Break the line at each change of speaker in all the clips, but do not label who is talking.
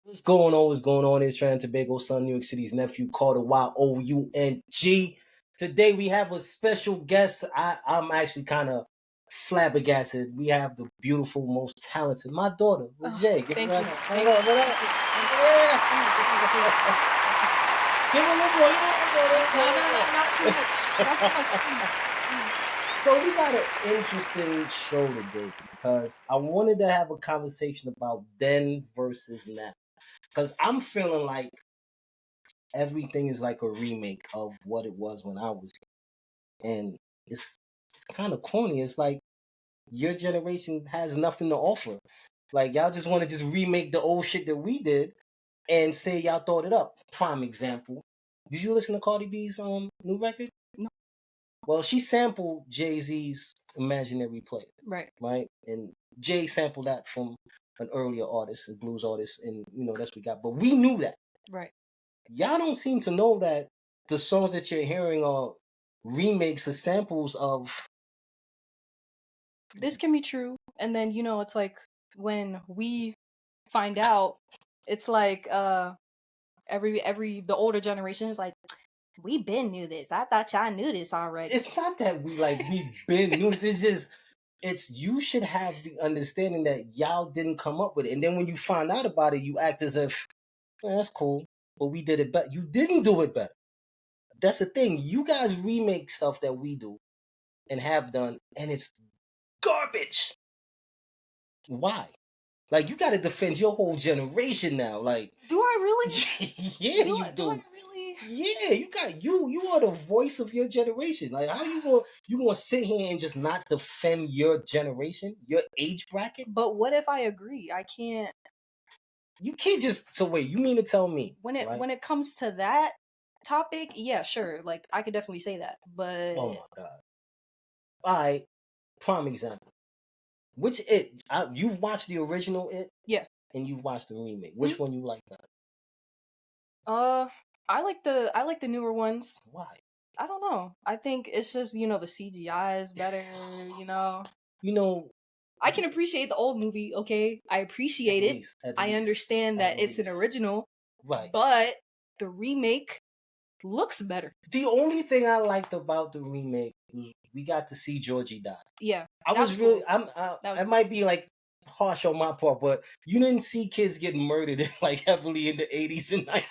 What's going on? What's going on? It's Tran Tobago, son, New York City's nephew, Carter Young. Today we have a special guest. I'm actually kind of flabbergasted. We have the beautiful, most talented, my daughter, Lejay. Give
Thank
her
you.
a
Thank
hold on,
you.
hold on. Yeah. Give her a little more.
No, not too much. Not too much.
So we got an interesting show today because I wanted to have a conversation about then versus now. Because I'm feeling like everything is like a remake of what it was when I was young. And it's kind of corny. It's like your generation has nothing to offer. Like y'all just want to just remake the old shit that we did and say y'all thought it up. Prime example. Did you listen to Cardi B's new record?
No.
Well, she sampled Jay-Z's Imaginary Player.
Right.
Right? And Jay sampled that from an earlier artist, a blues artist, and that's what we got. But we knew that.
Right.
Y'all don't seem to know that the songs that you're hearing are remakes or samples of.
This can be true, and then it's like when we find out, it's like the older generation is like, we been knew this. I thought y'all knew this already.
It's not that we've been knew this. It's you should have the understanding that y'all didn't come up with it, and then when you find out about it, you act as if, that's cool, but we did it better. You didn't do it better. That's the thing. You guys remake stuff that we do and have done, and it's garbage. Why? Like, you got to defend your whole generation now. Like,
do I really?
Yeah, you do.
Do I really?
Yeah, you are the voice of your generation. Like, how you gonna sit here and just not defend your generation, your age bracket?
But what if I agree? I can't.
You can't just. So wait, you mean to tell me
when it comes to that topic? Yeah, sure. Like, I could definitely say that. But
oh my god! All right, prime example. Which you've watched the original It?
Yeah.
And you've watched the remake. Which one you like better?
I like the newer ones.
Why?
I don't know. I think it's just the CGI is better. I can appreciate the old movie. Okay, I appreciate it. I understand that it's an original.
Right.
But the remake looks better.
The only thing I liked about the remake was we got to see Georgie die.
Yeah.
I was really cool. It might be like harsh on my part, but you didn't see kids get murdered like heavily in the 80s and 90s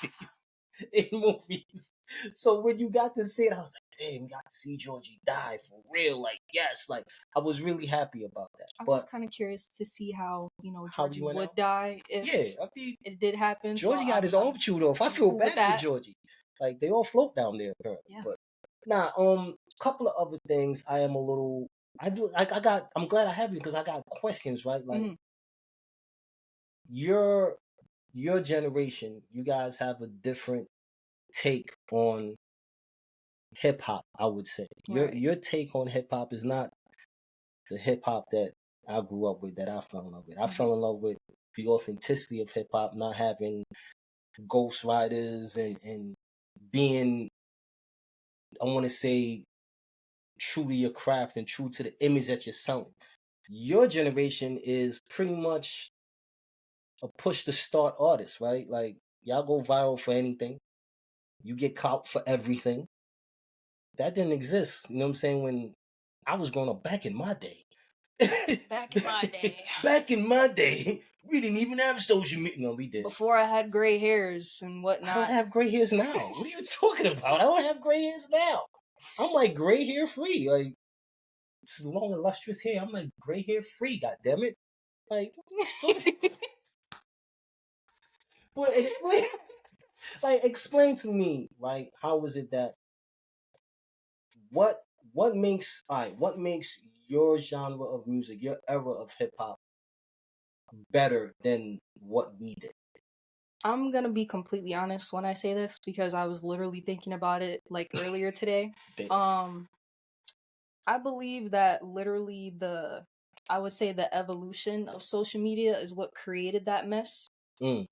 in movies. So when you got to see it, I was like, damn, we got to see Georgie die for real. Like, yes, like I was really happy about that.
I was kind of curious to see how Georgie would die if it did happen.
Georgie got his arm chewed off. I feel bad for Georgie. Like they all float down there apparently. Yeah. But couple of other things I am a little I'm glad I have you because I got questions, right? Like your generation, you guys have a different take on hip hop, I would say. Right. Your take on hip hop is not the hip hop that I grew up with, that I fell in love with. I fell in love with the authenticity of hip hop, not having ghost riders and being, I want to say, true to your craft and true to the image that you're selling. Your generation is pretty much a push to start artist, right? Like y'all go viral for anything. You get clout for everything. That didn't exist. You know what I'm saying? When I was growing up back in my day.
Back in my day.
Back in my day, we didn't even have social media. No, we did.
Before I had gray hairs and whatnot.
I don't have gray hairs now. What are you talking about? I don't have gray hairs now. I'm like gray hair free. Like, it's long and lustrous hair. I'm like gray hair free. God damn it! Like, well, explain to me, right? How is it that what makes your genre of music, your era of hip hop, better than what we did?
I'm gonna be completely honest when I say this because I was literally thinking about it like earlier today. I believe that literally I would say the evolution of social media is what created that mess.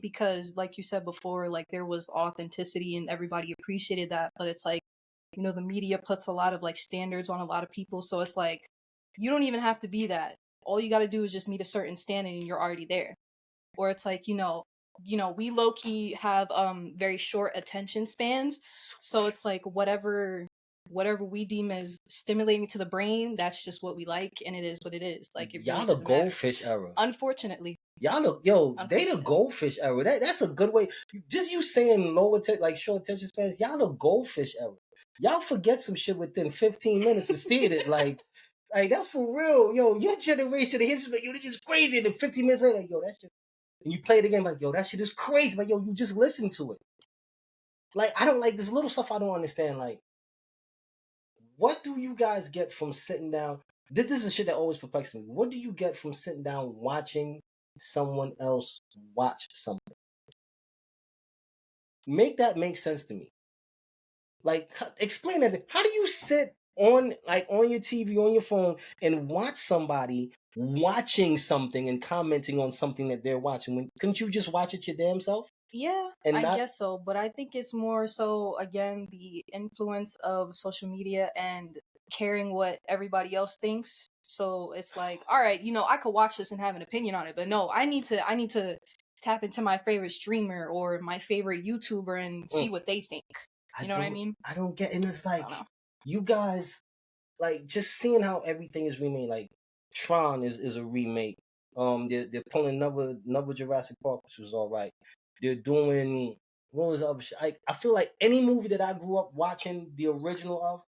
Because like you said before, like there was authenticity and everybody appreciated that, but it's like, the media puts a lot of like standards on a lot of people, so it's like you don't even have to be that. All you got to do is just meet a certain standard and you're already there. Or it's like, you know, we low-key have very short attention spans, so it's like whatever we deem as stimulating to the brain, that's just what we like, and it is what it is. Like, it really
Y'all the
doesn't matter.
goldfish era.
Unfortunately.
Y'all they the goldfish era. That's a good way. Just you saying like short attention spans, y'all the goldfish era. Y'all forget some shit within 15 minutes of seeing it. Like that's for real. Yo, your generation of history, like, yo, this is crazy. And then 15 minutes later, like, yo, that shit. And you play it again, like, yo, that shit is crazy. Like, yo, you just listen to it. Like, I don't like this little stuff I don't understand. Like, what do you guys get from sitting down? This is shit that always perplexes me. What do you get from sitting down watching someone else watch something? Make that make sense to me. Like, explain that. How do you sit on your TV, on your phone, and watch somebody watching something and commenting on something that they're watching? Couldn't you just watch it your damn self?
Yeah, I guess so, but I think it's more so, again, the influence of social media and caring what everybody else thinks. So it's like, all right, you know, I could watch this and have an opinion on it, but no, I need to tap into my favorite streamer or my favorite YouTuber and see what they think. You know what I mean?
I don't get, and it's like, you guys, like, just seeing how everything is remade. Like, Tron is a remake. They're pulling another Jurassic Park, which was all right. They're doing, what was the other shit? I feel like any movie that I grew up watching the original of,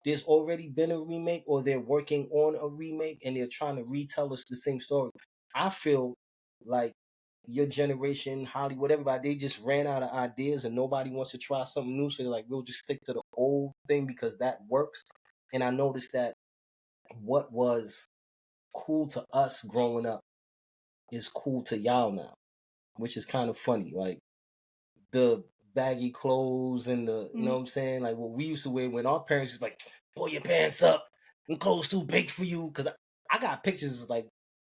there's already been a remake, or they're working on a remake, and they're trying to retell us the same story. I feel like your generation, Hollywood, everybody, they just ran out of ideas and nobody wants to try something new. So they're like, we'll just stick to the old thing because that works. And I noticed that what was cool to us growing up is cool to y'all now, which is kind of funny. Like, the baggy clothes and the, you know what I'm saying? Like, what we used to wear when our parents was like, pull your pants up and clothes too big for you. Cause I got pictures like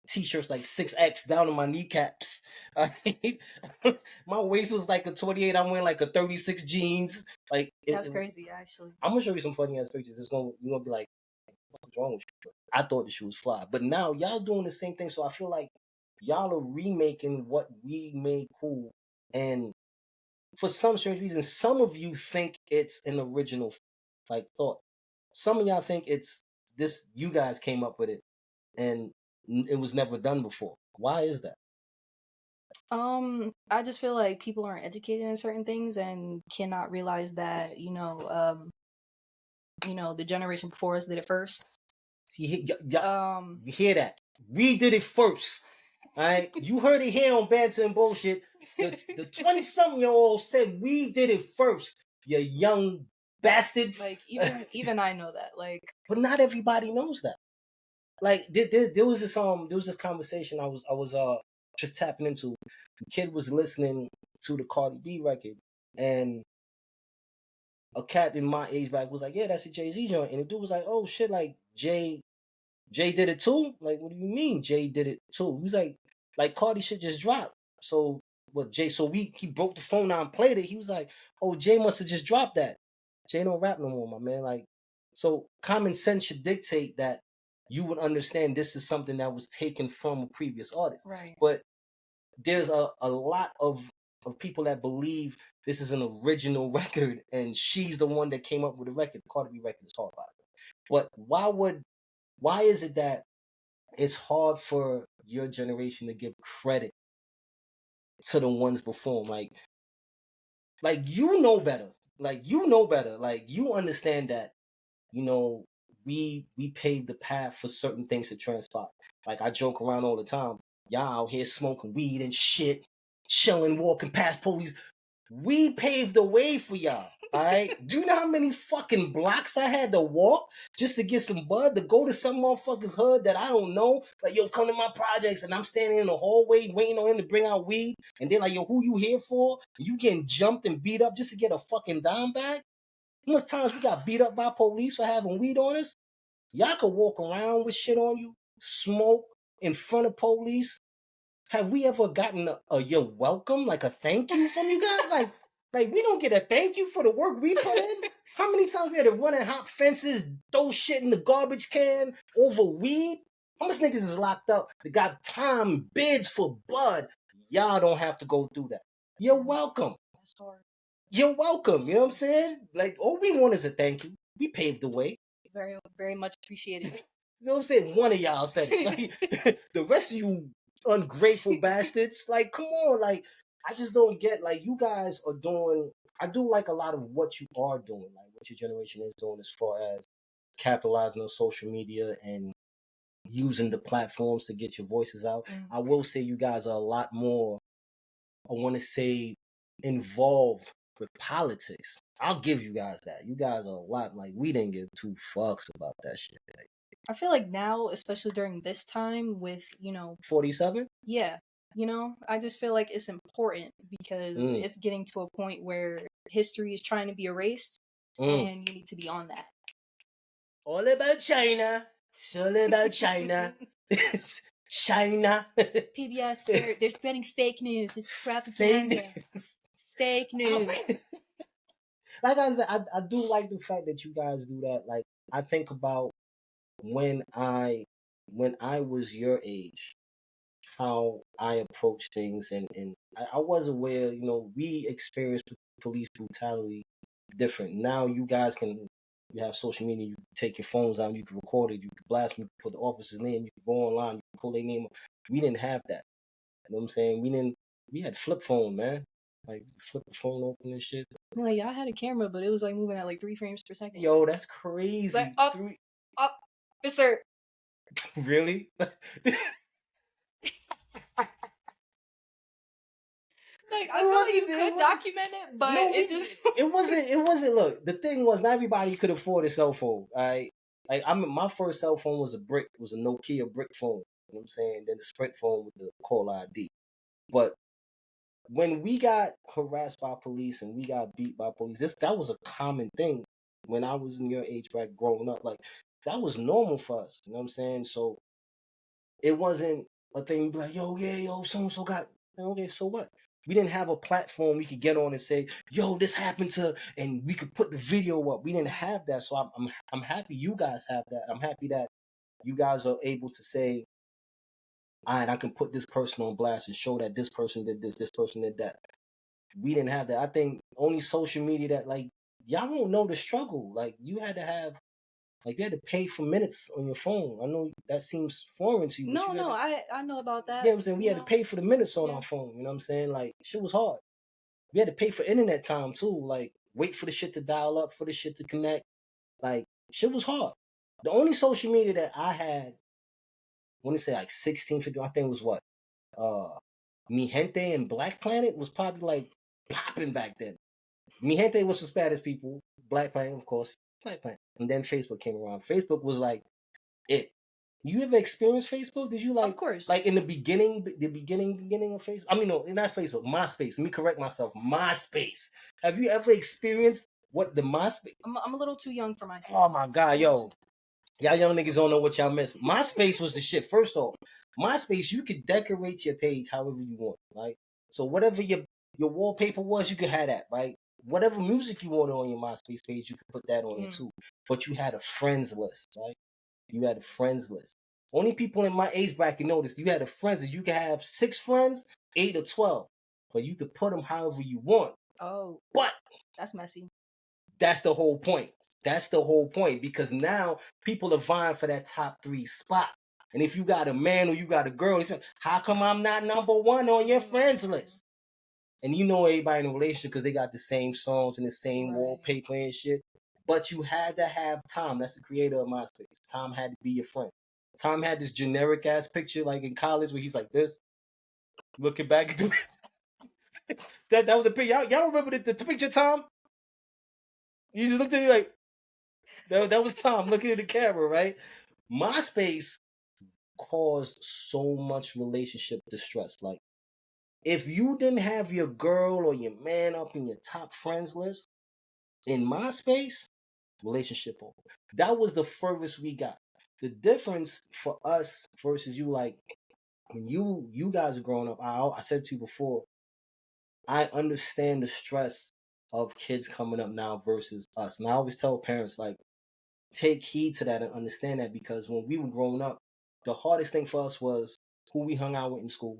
T-shirts like 6X down to my kneecaps. My waist was like a 28. I'm wearing like a 36 jeans. Like,
that's crazy, actually.
I'm gonna show you some funny ass pictures. You're gonna be like, what's wrong with you? I thought the shoe was fly, but now y'all doing the same thing. So I feel like y'all are remaking what we made cool, and for some strange reason, some of you think it's an original like thought. Some of y'all think it's this. You guys came up with it, and it was never done before. Why is that?
I just feel like people aren't educated in certain things and cannot realize that, you know, the generation before us did it first.
You hear that? We did it first. All right, you heard it here on Banter'N'Bullsh. The 20-something-year-old said we did it first. You young bastards.
Like, even I know that. Like,
but not everybody knows that. Like, there was this conversation I was just tapping into. The kid was listening to the Cardi B record, and a cat in my age bracket was like, "Yeah, that's a Jay-Z joint," and the dude was like, "Oh shit, like Jay did it too? Like, what do you mean Jay did it too?" He was like Cardi shit just dropped. So what Jay? So he broke the phone out and played it. He was like, "Oh, Jay must have just dropped that. Jay don't rap no more, my man." Like, so common sense should dictate that you would understand this is something that was taken from a previous artist.
right.
But there's a lot of people that believe this is an original record and she's the one that came up with the record. The Cardi B record is hard, by the way. But why is it that it's hard for your generation to give credit to the ones before them? Like you know better. Like you understand that, we paved the path for certain things to transpire. Like, I joke around all the time. Y'all out here smoking weed and shit, chilling, walking past police. We paved the way for y'all. All right. Do you know how many fucking blocks I had to walk just to get some bud, to go to some motherfucker's hood that I don't know? Like, yo, come to my projects, and I'm standing in the hallway waiting on him to bring out weed. And they're like, yo, who you here for? You getting jumped and beat up just to get a fucking dime bag? How much times we got beat up by police for having weed on us? Y'all could walk around with shit on you, smoke in front of police. Have we ever gotten a you're welcome, like a thank you from you guys? Like we don't get a thank you for the work we put in. How many times we had to run and hop fences, throw shit in the garbage can over weed? How much niggas is locked up that got time bids for blood? Y'all don't have to go through that. You're welcome.
That's hard.
You're welcome. You know what I'm saying? Like, all we want is a thank you. We paved the way.
Very, very much appreciated.
You know what I'm saying? One of y'all said it. Like, the rest of you ungrateful bastards, like, come on. Like, I just don't get, like, you guys are doing, I do like a lot of what you are doing, like what your generation is doing as far as capitalizing on social media and using the platforms to get your voices out. I will say you guys are a lot more, I want to say, involved with politics. I'll give you guys that. You guys are a lot, like, we didn't give two fucks about that shit. Like,
I feel like now, especially during this time with,
47?
Yeah. I just feel like it's important because it's getting to a point where history is trying to be erased and you need to be on that.
All about China. It's all about China. China.
PBS, they're spreading fake news. It's propaganda. Fake news.
Like I said, I do like the fact that you guys do that. Like, I think about when I was your age, how I approach things, and I was aware, we experienced police brutality different. Now you guys you have social media, you can take your phones out, you can record it, you can blast me, put the officer's name, you can go online, you can pull their name up. We didn't have that. You know what I'm saying? We had flip phone, man. Like, flip the phone open and shit.
Like, y'all had a camera, but it was like moving at like 3 frames per second.
Yo, that's crazy.
Like, up, yes, sir.
Really?
Like, I feel like you could document it, but
it wasn't. Look, the thing was, not everybody could afford a cell phone. Like, my first cell phone was a Nokia brick phone. You know what I'm saying? Then the Sprint phone with the call ID. But when we got harassed by police and we got beat by police, that was a common thing when I was in your age back growing up. Like, that was normal for us. You know what I'm saying? So it wasn't a thing like, yo, so-and-so got, okay, so what? We didn't have a platform we could get on and say, yo, this happened to, and we could put the video up. We didn't have that. So I'm happy you guys have that. I'm happy that you guys are able to say, all right, I can put this person on blast and show that this person did this person did that. We didn't have that. I think only social media that, like, y'all won't know the struggle. Like, you had to pay for minutes on your phone. I know that seems foreign to you.
No, I know about that.
Yeah, I'm saying we had to pay for the minutes on our phone. You know what I'm saying? Like, shit was hard. We had to pay for internet time too. Like, wait for the shit to dial up, for the shit to connect. Like, shit was hard. The only social media that I had, I want to say like 16, 15, I think it was what? Mi Gente and Black Planet was probably like popping back then. Mi Gente was for Spanish people. Black Planet, of course. Black Planet. And then Facebook came around. Facebook was like it. You ever experienced Facebook? Did you like?
Of course.
Like in the beginning of Facebook? I mean, no, not Facebook. MySpace. Let me correct myself. MySpace. Have you ever experienced what the MySpace?
I'm a little too young for MySpace.
Oh my god, yo, y'all young niggas don't know what y'all missed. MySpace was the shit. First off, MySpace, you could decorate your page however you want, right? So whatever your wallpaper was, you could have that, right? Whatever music you wanted on your MySpace page, you could put that on it too. But you had a friends list, right? You had a friends list. Only people in my age bracket know this. You had a friends list. You could have 6 friends, 8 or 12. But you could put them however you want.
Oh.
But
that's messy.
That's the whole point. That's the whole point. Because now people are vying for that top 3 spot. And if you got a man or you got a girl, it's like, how come I'm not number 1 on your friends list? And you know everybody in a relationship because they got the same songs and the same wallpaper and shit. But you had to have Tom. That's the creator of MySpace. Tom had to be your friend. Tom had this generic ass picture like in college where he's like this, looking back at the that was a picture. Y'all remember the picture, Tom? You just looked at it like that was Tom looking at the camera, right? MySpace caused so much relationship distress. Like, if you didn't have your girl or your man up in your top friends list in MySpace, relationship over. That was the furthest we got. The difference for us versus you, like when you guys are growing up, I said to you before, I understand the stress of kids coming up now versus us. And I always tell parents, like, take heed to that and understand that, because when we were growing up, the hardest thing for us was who we hung out with in school,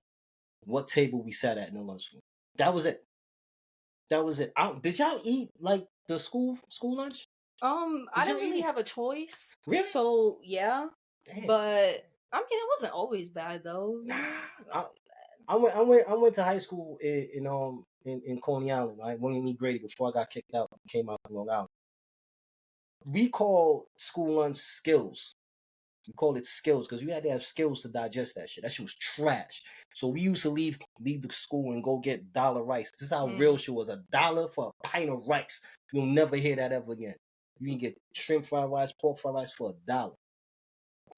what table we sat at in the lunchroom. That was it. Did y'all eat like the school lunch?
I didn't really have a choice.
Really?
So yeah. Damn. But I mean, it wasn't always bad though.
Nah. I went to high school in Coney Island. I went in me Grady before I got kicked out. Came out to Long Island. We call school lunch skills. We called it skills because you had to have skills to digest that shit. That shit was trash. So we used to leave the school and go get dollar rice. This is how real shit was. $1 for a pint of rice. You'll never hear that ever again. You can get shrimp fried rice, pork fried rice for $1.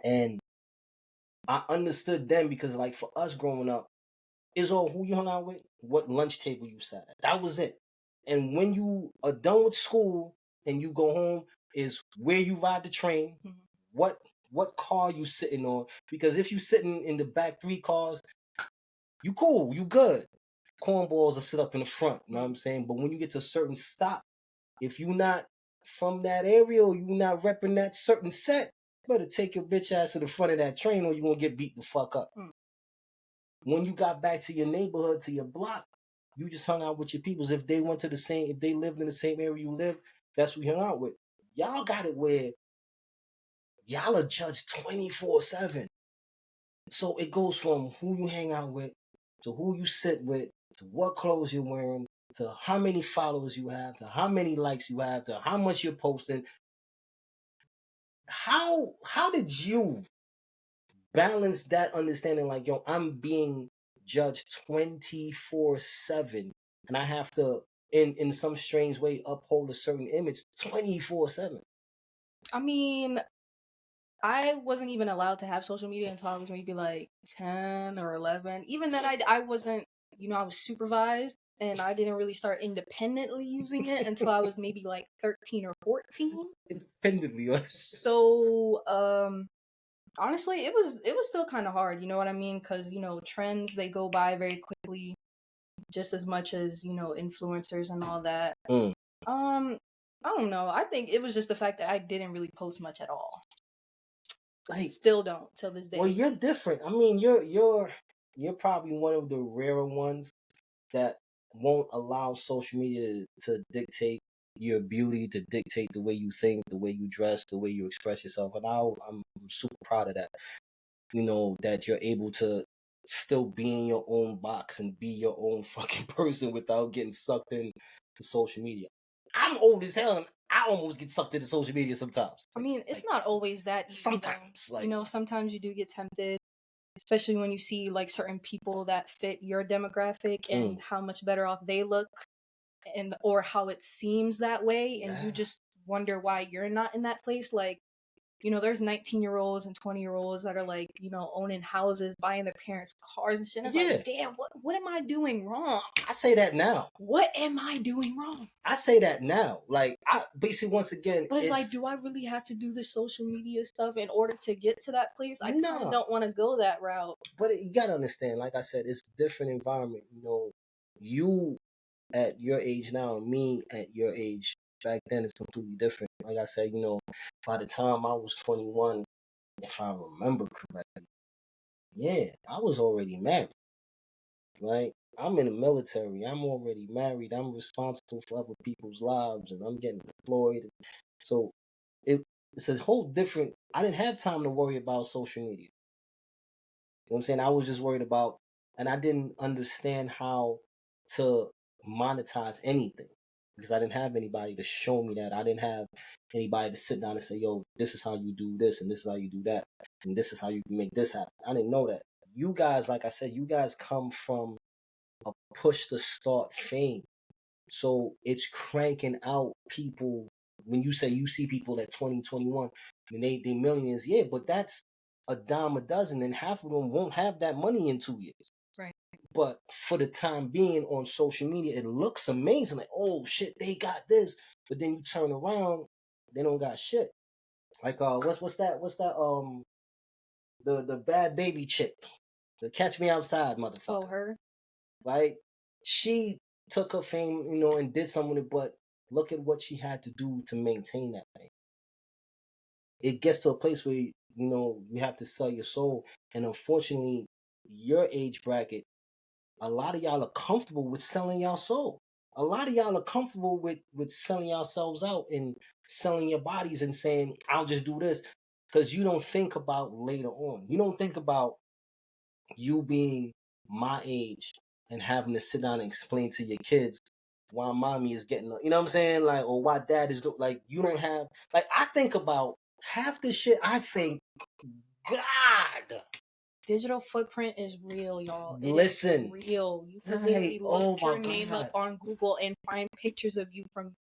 And I understood then because like for us growing up, it's all who you hung out with, what lunch table you sat at. That was it. And when you are done with school and you go home, is where you ride the train, what car you sitting on. Because if you sitting in the back 3 cars, you cool, you good. Cornballs will sit up in the front, you know what I'm saying? But when you get to a certain stop, if you not from that area or you not repping that certain set, you better take your bitch ass to the front of that train or you gonna get beat the fuck up. When you got back to your neighborhood, to your block, you just hung out with your peoples. If they lived in the same area you live, that's who you hung out with. Y'all got it where y'all are judged 24/7. So it goes from who you hang out with, to who you sit with, to what clothes you're wearing, to how many followers you have, to how many likes you have, to how much you're posting. How did you balance that understanding like, yo, I'm being judged 24/7 and I have to in some strange way uphold a certain image 24/7?
I mean, I wasn't even allowed to have social media until I was maybe like 10 or 11. Even then I wasn't, I was supervised and I didn't really start independently using it until I was maybe like 13 or 14.
Independently.
So, honestly, it was still kind of hard, you know what I mean? Because trends, they go by very quickly, just as much as influencers and all that. I don't know. I think it was just the fact that I didn't really post much at all. Like, still don't till this day.
Well, you're different. I mean, you're probably one of the rarer ones that won't allow social media to dictate your beauty, to dictate the way you think, the way you dress, the way you express yourself. And I'm super proud of that. That you're able to still be in your own box and be your own fucking person without getting sucked in to social media. I'm old as hell and I almost get sucked into social media sometimes.
I mean, it's not always that easy.
Sometimes.
Sometimes you do get tempted, especially when you see like certain people that fit your demographic and how much better off they look or how it seems that way. And you just wonder why you're not in that place. Like, there's 19-year-olds and 20-year-olds that are like, owning houses, buying their parents' cars and shit. And it's like, damn, what am I doing wrong?
I say that now.
What am I doing wrong?
I say that now. Like, I basically, once again,
but it's like, do I really have to do the social media stuff in order to get to that place? I kind of don't want to go that route.
But you gotta understand, like I said, it's a different environment. You at your age now and me at your age back then is completely different. Like I said, by the time I was 21, if I remember correctly, I was already married. Right? I'm in the military. I'm already married. I'm responsible for other people's lives and I'm getting deployed. So it's a whole different. I didn't have time to worry about social media. You know what I'm saying? I was just worried about, and I didn't understand how to monetize anything because I didn't have anybody to show me that. I didn't have anybody to sit down and say, yo, this is how you do this and this is how you do that and this is how you can make this happen. I didn't know that. You guys, like I said, you guys come from a push to start fame. So it's cranking out people. When you say you see people at 20, 21, and they millions, but that's a dime a dozen, and half of them won't have that money in 2 years.
Right.
But for the time being on social media, it looks amazing. Like, oh shit, they got this. But then you turn around, they don't got shit. Like what's that? The bad baby chick. The Catch Me Outside motherfucker.
Oh, her?
Right? She took her fame, and did something with it, but look at what she had to do to maintain that fame. It gets to a place where, you have to sell your soul. And unfortunately, your age bracket, a lot of y'all are comfortable with selling y'all soul. A lot of y'all are comfortable with selling yourselves out and selling your bodies and saying, I'll just do this. Because you don't think about later on. You don't think about you being my age and having to sit down and explain to your kids why mommy is getting, you know what I'm saying? Like, or why dad is, like, you don't have, like, I think about half the shit. I think, God.
Digital footprint is real, y'all.
Listen.
It is real. You can literally look your name up on Google and find pictures of you from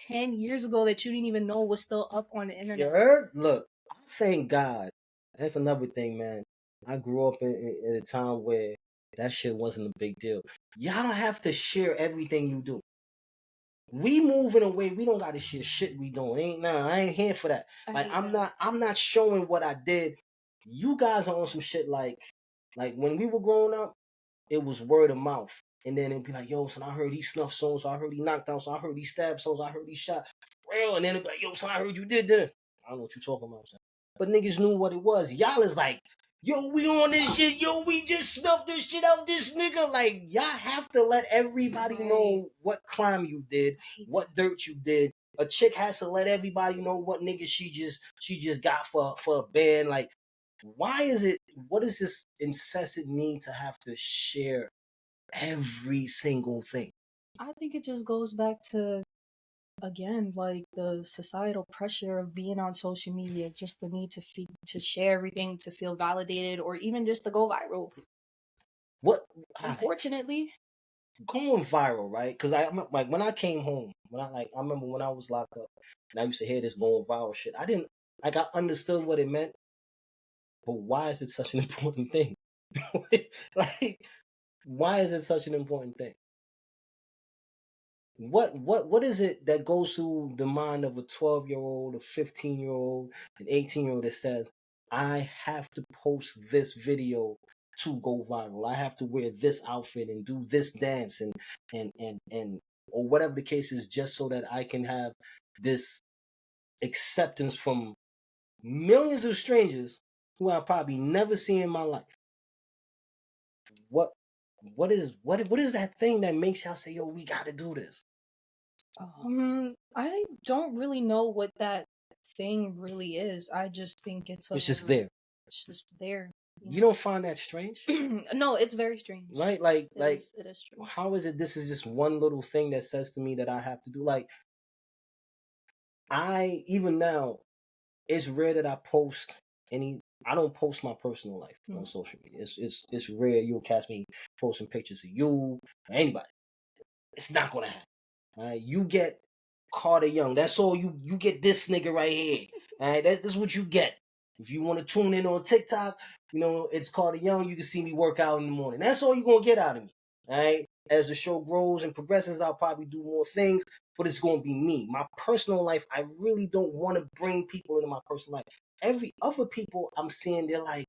10 years ago that you didn't even know was still up on the internet.
You heard? Look, I thank God. That's another thing, man. I grew up in a time where that shit wasn't a big deal. Y'all don't have to share everything you do. We moving away. We don't got to share shit we doing. I ain't here for that. Like, I'm not showing what I did. You guys are on some shit like when we were growing up, it was word of mouth. And then it'd be like, yo, son, I heard he snuffed so I heard he knocked out, so I heard he stabbed so I heard he shot. Real. And then it'd be like, yo, son, I heard you did this. I don't know what you talking about, son. But niggas knew what it was. Y'all is like, yo, we on this shit. Yo, we just snuffed this shit out this nigga. Like, y'all have to let everybody know what crime you did, what dirt you did. A chick has to let everybody know what nigga she just got for a band. Like, why is it, what is this incessant need to have to share every single thing?
I think it just goes back to, again, like the societal pressure of being on social media, just the need to share everything, to feel validated, or even just to go viral.
What?
Unfortunately,
going viral, right? Because I like when I came home, I remember when I was locked up, and I used to hear this going viral shit. I didn't like I understood what it meant, but why is it such an important thing? Like, why is it such an important thing? What is it that goes through the mind of a 12-year-old, a 15-year-old, an 18-year-old that says, I have to post this video to go viral. I have to wear this outfit and do this dance and or whatever the case is, just so that I can have this acceptance from millions of strangers who I'll probably never see in my life. What is that thing that makes y'all say, yo, we gotta do this?
I don't really know what that thing really is. I just think it's
just there.
It's just there.
You don't find that strange?
No, it's very strange.
Right? Like
it is strange.
How is it this is just one little thing that says to me that I have to do? Like, even now, it's rare that I post I don't post my personal life on social media. It's rare you'll catch me posting pictures of you or anybody. It's not gonna happen. You get Carter Young. That's all you get. This nigga right here. All right, that's what you get. If you want to tune in on TikTok, it's Carter Young. You can see me work out in the morning. That's all you're gonna get out of me. All right. As the show grows and progresses, I'll probably do more things, but it's gonna be me. My personal life, I really don't want to bring people into my personal life. Every other people I'm seeing, they're like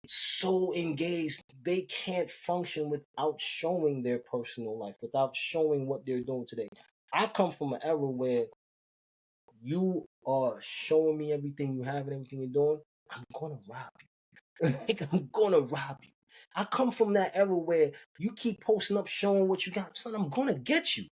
so engaged, they can't function without showing their personal life, without showing what they're doing today. I come from an era where you are showing me everything you have and everything you're doing, I'm gonna rob you. Like, I'm gonna rob you. I come from that era where you keep posting up showing what you got, son, I'm gonna get you.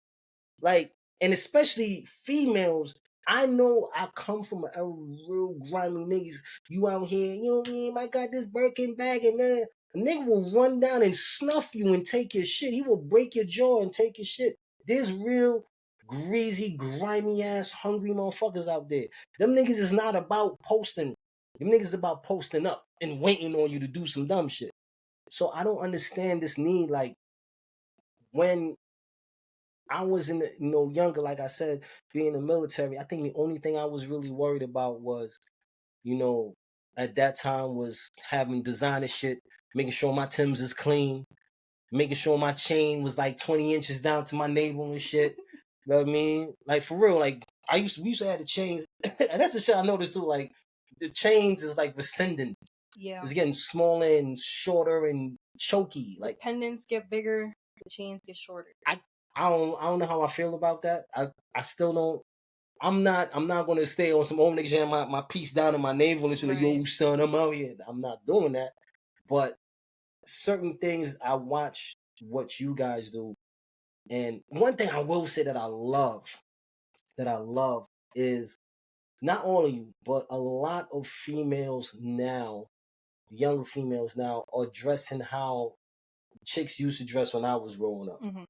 Like, and especially females, I know I come from a real grimy niggas. You out here, you know what I mean? I got this Birkin bag, and then a nigga will run down and snuff you and take your shit. He will break your jaw and take your shit. There's real greasy, grimy ass, hungry motherfuckers out there. Them niggas is not about posting. Them niggas is about posting up and waiting on you to do some dumb shit. So I don't understand this need. Like, when I was younger, like I said, being in the military, I think the only thing I was really worried about was, at that time, was having designer shit, making sure my Timbs is clean, making sure my chain was like 20 inches down to my navel and shit. You know what I mean? Like, for real, like, we used to have the chains, and that's the shit I noticed too, like, the chains is like rescinding.
Yeah.
It's getting smaller and shorter and choky. Like,
the pendants get bigger, the chains get shorter.
I don't know how I feel about that. I still don't. I'm not gonna stay on some old niggas and my piece down in my navel and say, yo, son, I'm out here. I'm not doing that. But certain things I watch what you guys do, and one thing I will say that I love is not all of you, but a lot of females now, younger females now, are dressing how chicks used to dress when I was growing up. Mm-hmm.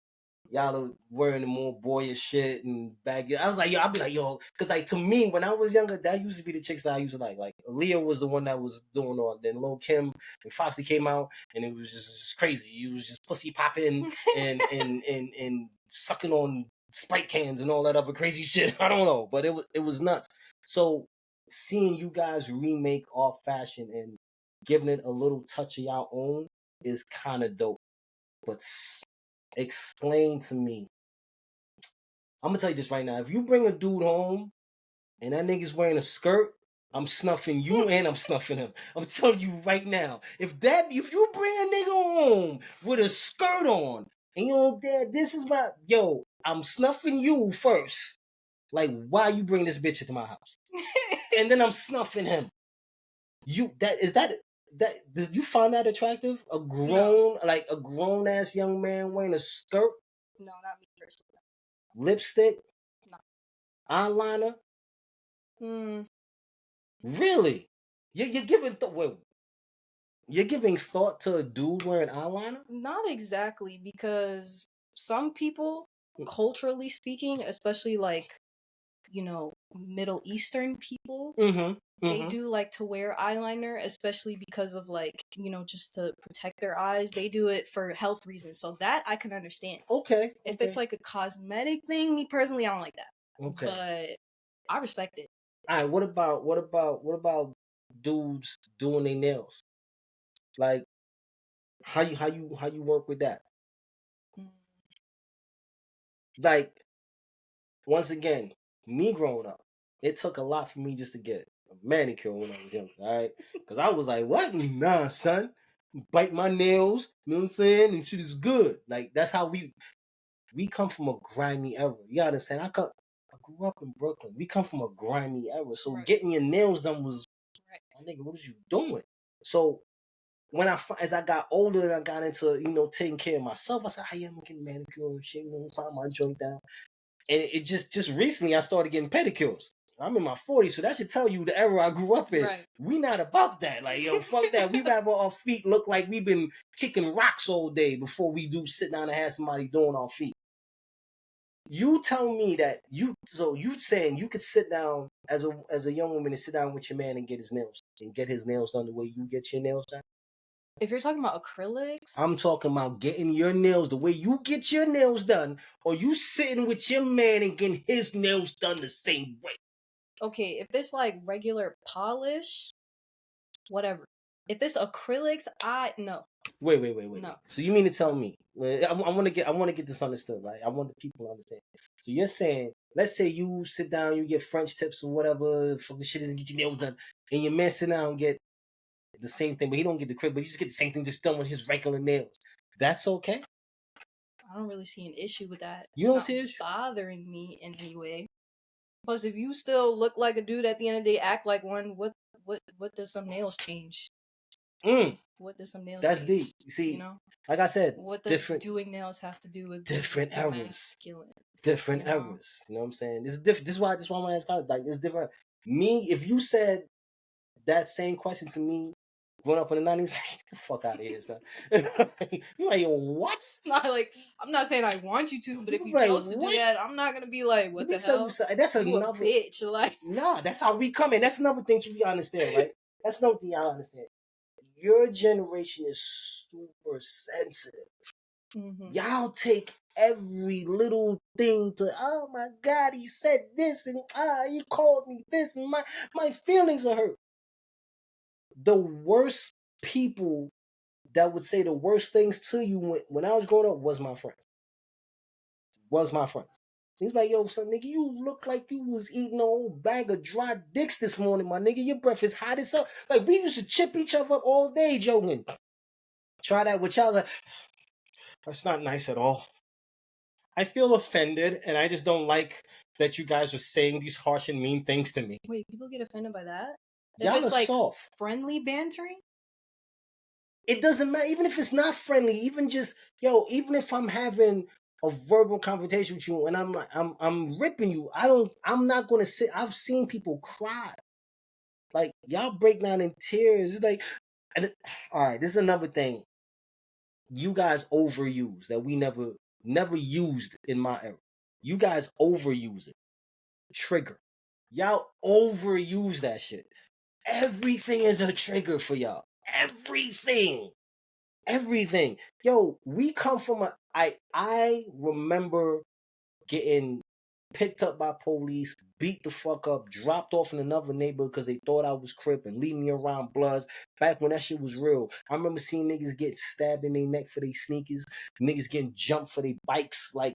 Y'all are wearing the more boyish shit and baggy. I was like, yo, I'd be like, yo, because like to me, when I was younger, that used to be the chicks that I used to like. Like Aaliyah was the one that was doing all. Then Lil Kim and Foxy came out, and it was just crazy. It was just pussy popping and sucking on Sprite cans and all that other crazy shit. I don't know, but it was nuts. So seeing you guys remake off fashion and giving it a little touch of your own is kind of dope. But explain to me. I'm gonna tell you this right now. If you bring a dude home and that nigga's wearing a skirt, I'm snuffing you and I'm snuffing him. I'm telling you right now. If you bring a nigga home with a skirt on and you know, Dad, this is my I'm snuffing you first. Like, why you bring this bitch into my house? And then I'm snuffing him. Does you find that attractive? A grown ass young man wearing a skirt?
No, not me personally.
Lipstick?
No.
Eyeliner? Really? You're giving you're giving thought to a dude wearing eyeliner?
Not exactly, because some people, culturally speaking, especially like, you know, Middle Eastern people, they do like to wear eyeliner, especially because of like, you know, just to protect their eyes. They do it for health reasons. So that I can understand.
Okay.
If it's like a cosmetic thing, me personally, I don't like that.
Okay.
But I respect it.
All right, what about dudes doing their nails? Like how you work with that? Like, once again, me growing up, it took a lot for me just to get a manicure when I was young, all right? Because I was like, what? Nah, son. Bite my nails, you know what I'm saying? And shit is good. Like, that's how we come from a grimy era. You gotta understand, I grew up in Brooklyn. We come from a grimy era. So getting your nails done was, my nigga, what is you doing? So as I got older and I got into, you know, taking care of myself, I said, I am getting manicure and shit, you know, find my joint down. And it just recently I started getting pedicures. I'm in my 40s, so that should tell you the era I grew up in. Right. We not about that. Like, yo, fuck that. We rather our feet look like we've been kicking rocks all day before we do sit down and have somebody doing our feet. You tell me that you saying you could sit down as a young woman and sit down with your man and get his nails done the way you get your nails done?
If you're talking about acrylics,
I'm talking about getting your nails the way you get your nails done, or you sitting with your man and getting his nails done the same way.
Okay, if it's like regular polish, whatever. If it's acrylics, no.
Wait. No. So you mean to tell me? I want to get this understood, right? I want the people to understand. So you're saying, let's say you sit down, you get French tips or whatever, fuck the shit is, and get your nails done, and your man sit down and get the same thing, but he don't get the crib, but you just get the same thing just done with his regular nails. That's okay?
I don't really see an issue with that.
You don't see an issue?
Bothering me in any way. Plus, if you still look like a dude at the end of the day, act like one, what does some nails change? What does some nails
That's
change?
deep. You see, you know? Like I said,
what does doing nails have to do with
different eras? Different eras. You know what I'm saying? This is different. This is why my ass kind of like it's different. Me, if you said that same question to me growing up in the 90s, get the fuck out of here, son. You're like, what?
Not like, I'm not saying I want you to, but if you chose to do that, I'm not gonna be like, what the hell?
That's
you
another
a bitch. Like,
nah, that's how we come in. That's another thing you understand, right? That's another thing y'all understand. Your generation is super sensitive. Mm-hmm. Y'all take every little thing to, oh my God, he said this and he called me this and my feelings are hurt. The worst people that would say the worst things to you when I was growing up was my friends. He's like, yo, son, nigga, you look like you was eating a whole bag of dry dicks this morning, my nigga. Your breath is hot as hell. Like, we used to chip each other up all day, joking. Try that with y'all. Like, that's not nice at all. I feel offended, and I just don't like that you guys are saying these harsh and mean things to me.
Wait, people get offended by that?
Y'all
if it's
are
like
soft.
Friendly bantering?
It doesn't matter, even if it's not friendly, even just, yo, even if I'm having a verbal confrontation with you and I'm like, I'm ripping you, I'm not gonna sit. I've seen people cry. Like, y'all break down in tears. It's like, and, all right, this is another thing you guys overuse that we never used in my era. You guys overuse it. Trigger. Y'all overuse that shit. Everything is a trigger for y'all. Everything. Yo, we come from I remember getting picked up by police, beat the fuck up, dropped off in another neighborhood because they thought I was Crip and leave me around Bloods. Back when that shit was real. I remember seeing niggas get stabbed in their neck for their sneakers, niggas getting jumped for their bikes. Like,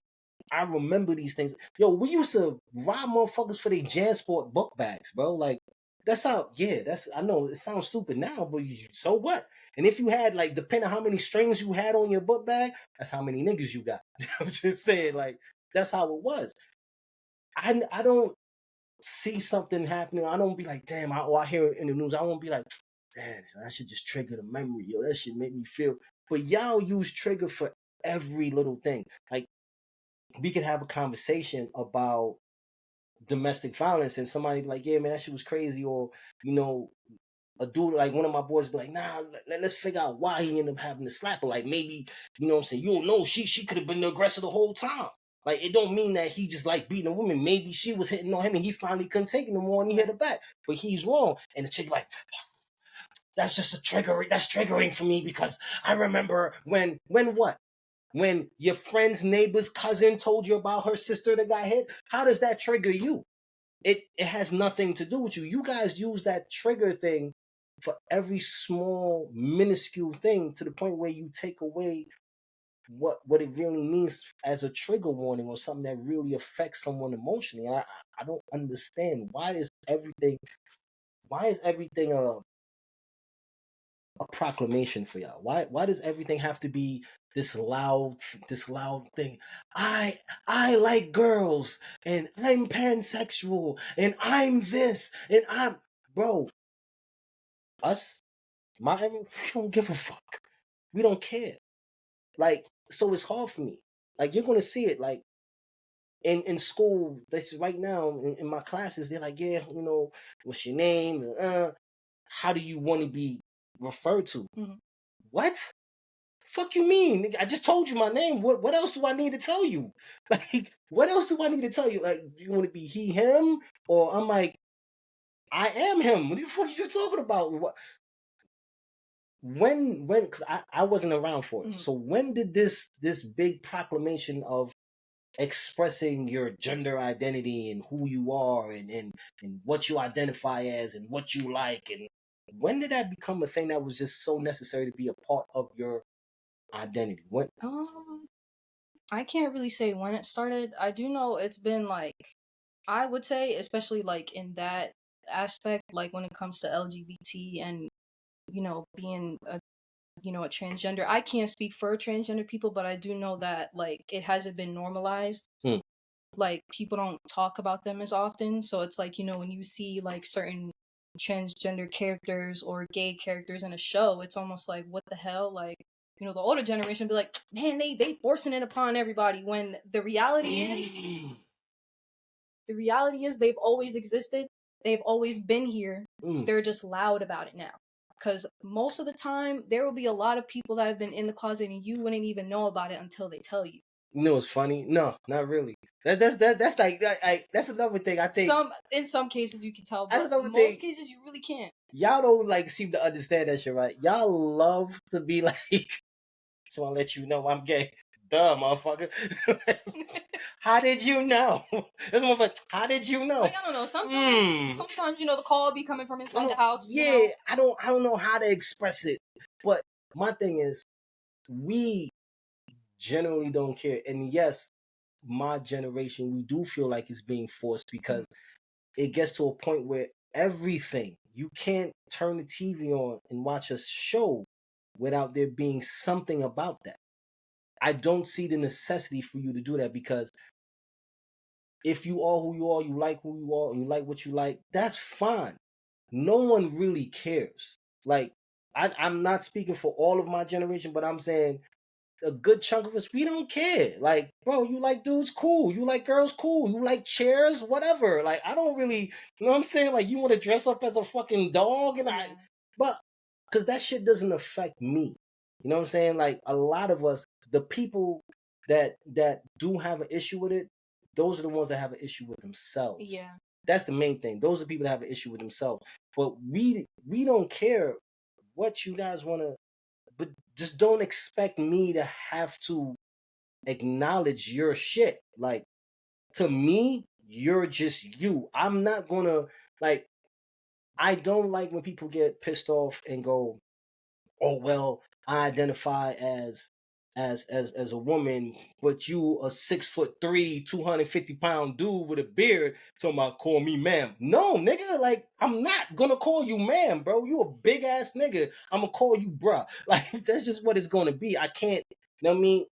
I remember these things. Yo, we used to rob motherfuckers for their JanSport book bags, bro. Like, that's how, yeah, I know it sounds stupid now, but so what? And if you had, like, depending on how many strings you had on your book bag, that's how many niggas you got. I'm just saying, like, that's how it was. I don't see something happening. I don't be like, damn, I hear it in the news. I won't be like, man, that should just trigger the memory. Yo, that should make me feel. But y'all use trigger for every little thing. Like, we could have a conversation about domestic violence and somebody be like, yeah, man, that shit was crazy. Or, you know, a dude, like one of my boys be like, nah, let's figure out why he ended up having to slap her. Like, maybe, you know what I'm saying? You don't know, she could have been the aggressor the whole time. Like, it don't mean that he just like beating a woman. Maybe she was hitting on him and he finally couldn't take it no more and he hit her back. But he's wrong. And the chick like, that's just a trigger. That's triggering for me because I remember when what? When your friend's neighbor's cousin told you about her sister that got hit? How does that trigger you? It has nothing to do with you. You guys use that trigger thing for every small, minuscule thing to the point where you take away what it really means as a trigger warning or something that really affects someone emotionally. And I don't understand why is everything a proclamation for y'all? Why does everything have to be this loud thing? I like girls and I'm pansexual and I'm this and I'm bro. Us, we don't give a fuck. We don't care. Like, so it's hard for me. Like, you're gonna see it like in school. This right now in my classes. They're like, yeah, you know, what's your name? How do you want to be referred to? Mm-hmm. What? Fuck you mean? I just told you my name. What else do I need to tell you? Like, what else do I need to tell you? Like, do you want to be he, him? Or I'm like, I am him. What the fuck are you talking about? What? Because I wasn't around for it. Mm-hmm. So when did this big proclamation of expressing your gender identity and who you are and what you identify as and what you like, and when did that become a thing that was just so necessary to be a part of your identity? When?
I can't really say when it started. I do know it's been like, I would say, especially like in that aspect, like when it comes to LGBT and, you know, being a transgender. I can't speak for transgender people, but I do know that like it hasn't been normalized. Like, people don't talk about them as often. So it's like, you know, when you see like certain transgender characters or gay characters in a show, it's almost like, what the hell? Like, you know, the older generation be like, man, they forcing it upon everybody, when the reality is they've always existed. They've always been here. They're just loud about it now. Because most of the time, there will be a lot of people that have been in the closet and you wouldn't even know about it until they tell you.
You know what's funny? No, not really. That's like that's another thing I think.
In some cases you can tell, but in most cases you really can't.
Y'all don't like seem to understand that shit, right? Y'all love to be like, so I'll let you know I'm gay. Duh, motherfucker. How did you know? How did you know?
Like, I don't know. Sometimes you know the call be coming from inside the house.
Yeah,
you know?
I don't know how to express it. But my thing is, we generally don't care. And yes, my generation, we do feel like it's being forced because it gets to a point where everything, you can't turn the TV on and watch a show without there being something about that. I don't see the necessity for you to do that, because if you are who you are, you like who you are, and you like what you like, that's fine. No one really cares. Like, I'm not speaking for all of my generation, but I'm saying a good chunk of us, we don't care. Like, bro, you like dudes, cool. You like girls, cool. You like chairs, whatever. Like, I don't really, you know what I'm saying? Like, you want to dress up as a fucking dog, and but because that shit doesn't affect me. You know what I'm saying? Like, a lot of us, the people that do have an issue with it, those are the ones that have an issue with themselves.
Yeah.
That's the main thing. Those are the people that have an issue with themselves. But we don't care what you guys want to, but just don't expect me to have to acknowledge your shit. Like, to me, you're just you. I'm not gonna, like, I don't like when people get pissed off and go, oh well, I identify as a woman, but you a 6'3", 250-pound dude with a beard talking about call me ma'am. No, nigga, like, I'm not gonna call you ma'am, bro. You a big ass nigga. I'm gonna call you bruh. Like, that's just what it's gonna be. I can't, you know what I mean?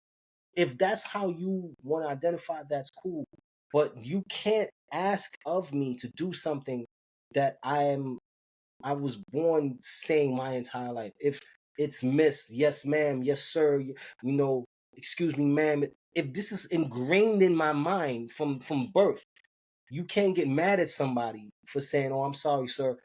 If that's how you want to identify, that's cool. But you can't ask of me to do something that I was born saying my entire life. If it's miss, yes ma'am, yes sir, you know, excuse me ma'am. If this is ingrained in my mind from birth, you can't get mad at somebody for saying, oh, I'm sorry, sir.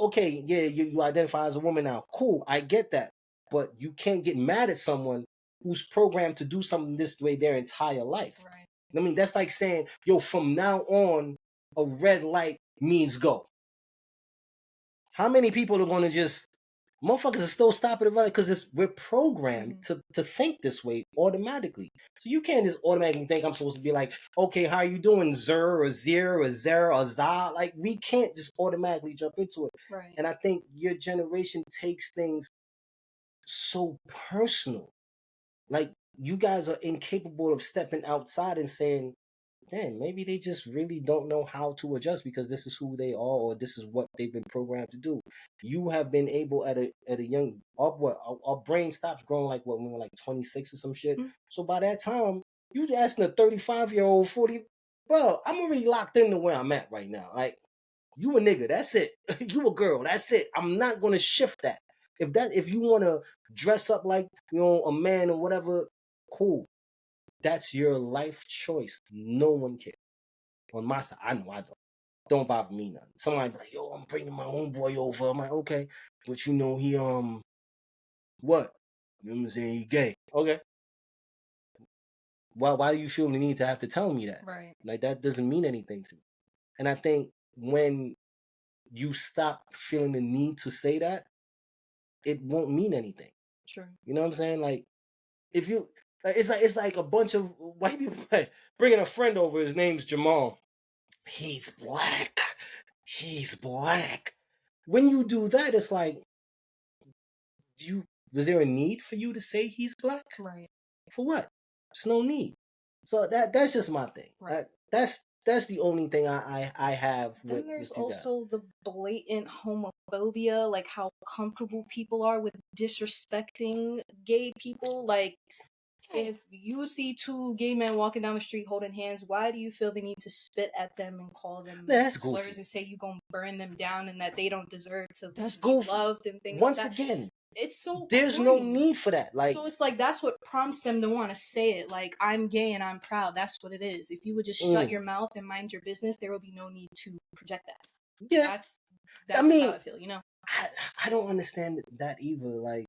Okay, yeah, you identify as a woman now. Cool, I get that. But you can't get mad at someone who's programmed to do something this way their entire life.
Right.
I mean, that's like saying, yo, from now on, a red light means go. How many people are going to just, motherfuckers are still stopping the running because we're programmed to think this way automatically. So you can't just automatically think I'm supposed to be like, okay, how are you doing, Zer or Zir or Zer or Za? Like, we can't just automatically jump into it.
Right.
And I think your generation takes things so personal. Like, you guys are incapable of stepping outside and saying, damn, maybe they just really don't know how to adjust because this is who they are or this is what they've been programmed to do. You have been able at a young, our brain stops growing like what, when we're like 26 or some shit. So by that time, you asking a 35-year-old, 40, bro, I'm already locked into where I'm at right now. Like, you a nigga, that's it. You a girl, that's it. I'm not gonna shift that. If you wanna dress up like, you know, a man or whatever, cool. That's your life choice. No one cares. On my side, I know I don't. Don't bother me none. Somebody be like, yo, I'm bringing my homeboy over. I'm like, okay, but you know he what? You know what I'm saying? He gay. Okay. Why do you feel the need to have to tell me that?
Right.
Like, that doesn't mean anything to me. And I think when you stop feeling the need to say that, it won't mean anything.
Sure.
You know what I'm saying? Like, if you, it's like a bunch of white people bringing a friend over. His name's Jamal. He's black. He's black. When you do that, it's like, was there a need for you to say he's black?
Right.
For what? There's no need. So that's just my thing.
Right.
That's the only thing I have with.
Then there's also the blatant homophobia, like how comfortable people are with disrespecting gay people. Like, if you see two gay men walking down the street holding hands, why do you feel the need to spit at them and call them slurs and say you're gonna burn them down and that they don't deserve to be loved and things
Once
like that?
Again,
it's so
there's
corny.
No need for that. Like,
so it's like that's what prompts them to want to say it. Like, I'm gay and I'm proud. That's what it is. If you would just shut your mouth and mind your business, there will be no need to project that.
Yeah,
that's how I feel. You know,
I don't understand that either. Like,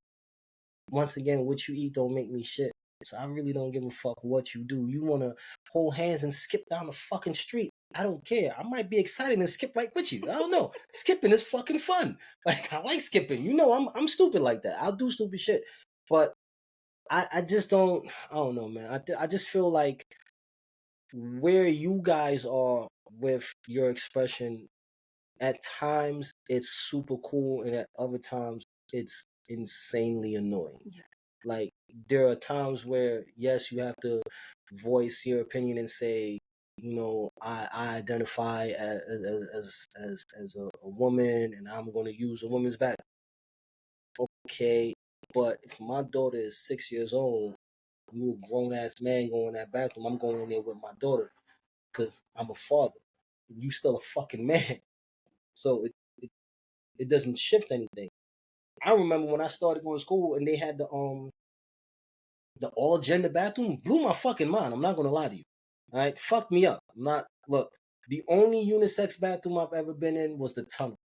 once again, what you eat don't make me shit. So I really don't give a fuck what you do. You want to hold hands and skip down the fucking street, I don't care. I might be excited and skip right with you. I don't know. Skipping is fucking fun. Like, I like skipping. You know, I'm stupid like that. I'll do stupid shit. But I just don't, I don't know, man. I just feel like where you guys are with your expression, at times it's super cool and at other times it's insanely annoying. Yeah. Like, there are times where, yes, you have to voice your opinion and say, you know, I identify as a woman and I'm going to use a woman's back. Okay, but if my daughter is 6 years old, you a grown ass man going in that bathroom, I'm going in there with my daughter because I'm a father. You still a fucking man. So it doesn't shift anything. I remember when I started going to school and they had the all gender bathroom, blew my fucking mind. I'm not gonna lie to you. All right, fucked me up. Look. The only unisex bathroom I've ever been in was the tunnel.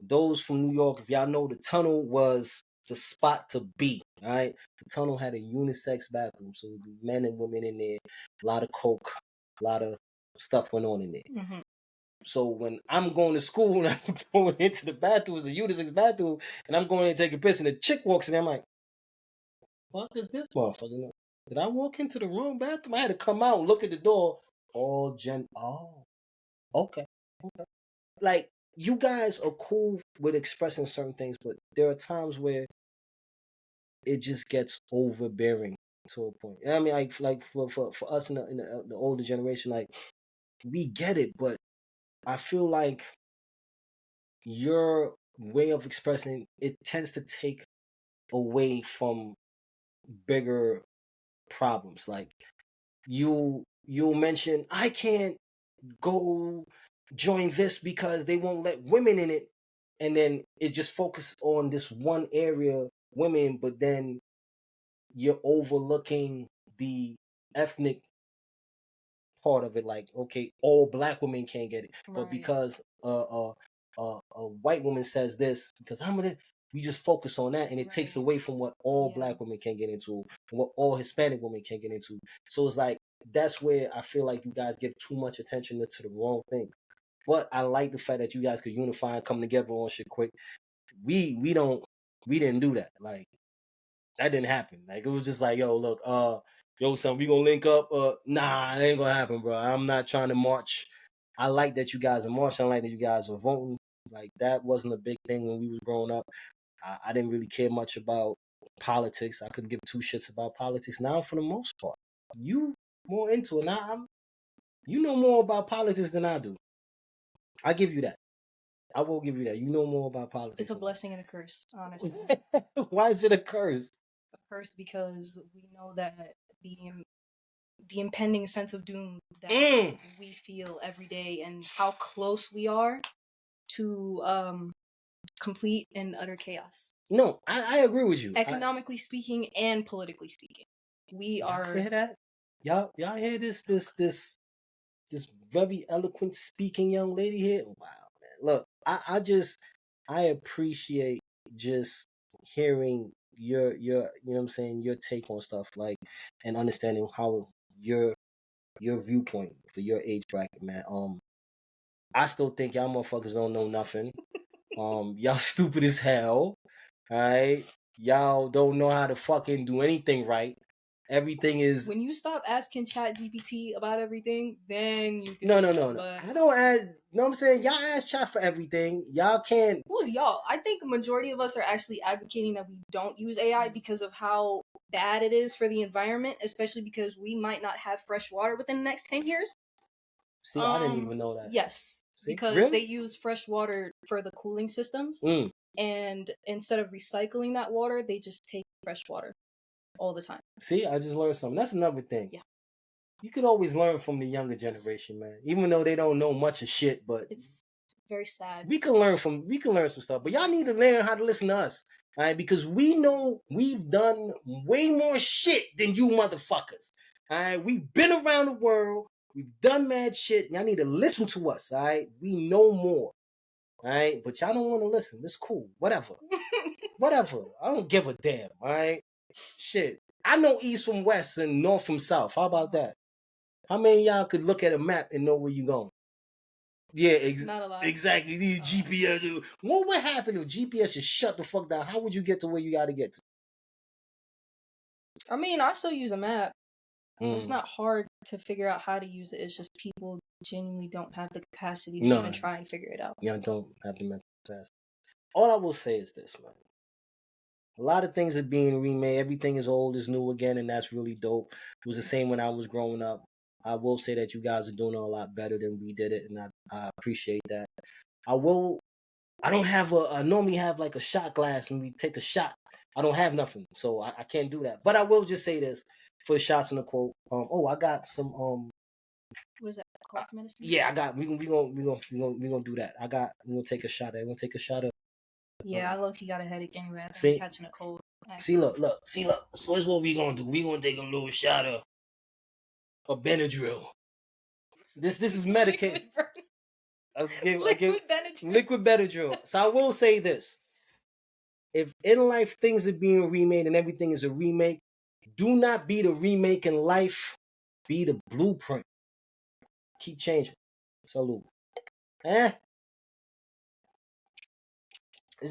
Those from New York, if y'all know, the tunnel was the spot to be. All right, the tunnel had a unisex bathroom, so men and women in there. A lot of coke, a lot of stuff went on in there. Mm-hmm. So when I'm going to school and I'm going into the bathroom, it's a unisex bathroom, and I'm going in to take a piss, and the chick walks in, I'm like, what is this motherfucker? Did I walk into the wrong bathroom? I had to come out and look at the door. Oh, okay. Like, you guys are cool with expressing certain things, but there are times where it just gets overbearing to a point. I mean, like for us in the older generation, like, we get it, but I feel like your way of expressing it tends to take away from bigger problems. Like, you'll mention, I can't go join this because they won't let women in it, and then it just focuses on this one area, women, but then you're overlooking the ethnic part of it. Like, okay, all black women can't get it, right. But because a white woman says this, because we just focus on that, and it takes away from what all black women can get into, what all Hispanic women can get into. So it's like, that's where I feel like you guys give too much attention to the wrong things. But I like the fact that you guys could unify and come together on shit quick. We didn't do that. Like, that didn't happen. Like, it was just like, yo, look, son, we gonna link up. Nah, it ain't gonna happen, bro. I'm not trying to march. I like that you guys are marching. I like that you guys are voting. Like, that wasn't a big thing when we was growing up. I didn't really care much about politics. I couldn't give two shits about politics. Now, for the most part, you more into it. Now, you know more about politics than I do. I give you that. I will give you that. You know more about politics.
It's a blessing and a curse, honestly.
Why is it a curse?
A curse because we know that the impending sense of doom that we feel every day, and how close we are to complete and utter chaos.
No, I agree with you.
Economically speaking and politically speaking, we are.
Hear that? Y'all hear this very eloquent speaking young lady here? Wow, man. Look, I appreciate just hearing your you know what I'm saying, your take on stuff, like, and understanding how your viewpoint for your age bracket, man. I still think y'all motherfuckers don't know nothing. Y'all stupid as hell. Alright? Y'all don't know how to fucking do anything right. Everything is.
When you stop asking ChatGPT about everything, then you can.
No. I don't ask. No, I'm saying y'all ask Chat for everything. Y'all can't.
Who's y'all? I think a majority of us are actually advocating that we don't use AI because of how bad it is for the environment, especially because we might not have fresh water within the next 10 years.
See, I didn't even know that.
Yes.
See?
Because
really?
They use fresh water for the cooling systems. And instead of recycling that water, they just take fresh water all the time.
See, I just learned something. That's another thing. Yeah. You could always learn from the younger generation, man. Even though they don't know much of shit, but
it's very sad.
We can learn some stuff. But y'all need to learn how to listen to us. All right, because we know we've done way more shit than you motherfuckers. All right, we've been around the world. We've done mad shit. Y'all need to listen to us. All right, we know more. All right, but y'all don't want to listen. It's cool. Whatever. Whatever. I don't give a damn. All right. Shit. I know east from west and north from south. How about that? How many of y'all could look at a map and know where you're going? Yeah,
not a lot.
Exactly. These GPS. What would happen if GPS just shut the fuck down? How would you get to where you got to get to?
I mean, I still use a map. It's not hard to figure out how to use it. It's just people genuinely don't have the capacity to even try and figure it out.
Yeah, don't have the mental capacity. All I will say is this, man. A lot of things are being remade. Everything is old is new again, and that's really dope. It was the same when I was growing up. I will say that you guys are doing a lot better than we did it, and I appreciate that. I don't have I normally have like a shot glass when we take a shot. I don't have nothing, so I can't do that. But I will just say this for the shots in the quote. I got some
what is that? Cough medicine?
Yeah, I got. We gonna do that. We're gonna take a shot. We're gonna take a shot of
Yeah, I low-key got a headache anyway. I think
See?
I'm catching a cold.
See, look. So here's what we gonna do. We gonna take a little shot of Benadryl. This is medicated.
Liquid Benadryl.
Liquid Benadryl. So I will say this. If in life things are being remade and everything is a remake, do not be the remake in life. Be the blueprint. Keep changing. Salute. It's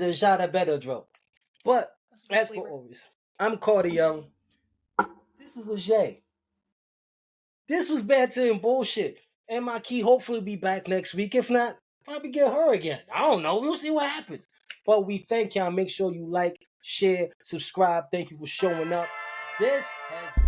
a shot of Benadryl. But as for always, I'm Carter Young. This is Leger. This was Banter'N'Bullsh. And my key hopefully be back next week. If not, probably get her again. I don't know. We'll see what happens. But we thank y'all. Make sure you like, share, subscribe. Thank you for showing up. This has